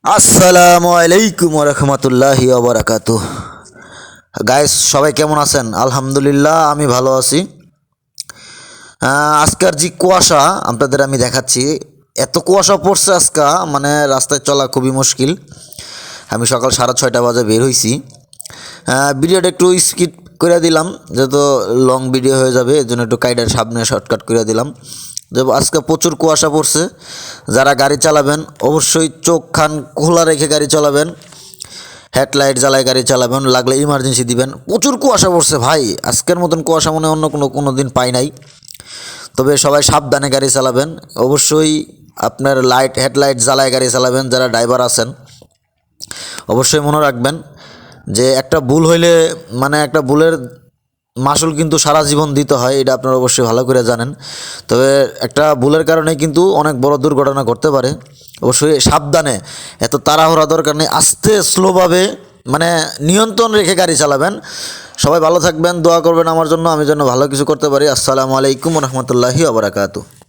আসসালামু আলাইকুম রহমতুল্লাহি ওবরাকাতু। গাইস, সবাই কেমন আছেন? আলহামদুলিল্লাহ, আমি ভালো আছি। আজকের যে কুয়াশা আপনাদের আমি দেখাচ্ছি, এত কুয়াশা পড়ছে আজকে, মানে রাস্তায় চলা খুবই মুশকিল। আমি সকাল 6:30 বাজে বের হয়েছি। ভিডিওটা একটু স্কিপ করে দিলাম, যেহেতু লং ভিডিও হয়ে যাবে, এর জন্য একটু কাইডার সামনে শর্টকাট করে দিলাম। যে আজকে প্রচুর কুয়াশা পড়ছে। যারা গাড়ি চালাবেন অবশ্যই চোখ কান খোলা রেখে গাড়ি চালাবেন, হেডলাইট জ্বালায় গাড়ি চালাবেন, লাগলে ইমার্জেন্সি দিবেন। প্রচুর কুয়াশা পড়ছে ভাই, আজকের মতন কুয়াশা মনে হয় অন্য কোনো দিন পাই নাই। তবে সবাই সাবধানে গাড়ি চালাবেন, অবশ্যই আপনার হেডলাইট জ্বালায় গাড়ি চালাবেন। যারা ড্রাইভার আছেন অবশ্যই মনে রাখবেন যে একটা ভুল হইলে, মানে একটা ভুলের মাসুল কিন্তু সারা জীবন দিতে হয়, এটা আপনারা অবশ্যই ভালো করে জানেন। তবে একটা ভুলের কারণে কিন্তু অনেক বড় দুর্ঘটনা ঘটতে পারে। অবশ্যই সাবধানে, এত তাড়াহুড়া দরকার নেই, আস্তে স্লোভাবে, মানে নিয়ন্ত্রণ রেখে গাড়ি চালাবেন। সবাই ভালো থাকবেন, দোয়া করবেন আমার জন্য, আমি যেন ভালো কিছু করতে পারি। আসসালামু আলাইকুম রহমতুল্লাহি ওয়া বারাকাতুহু।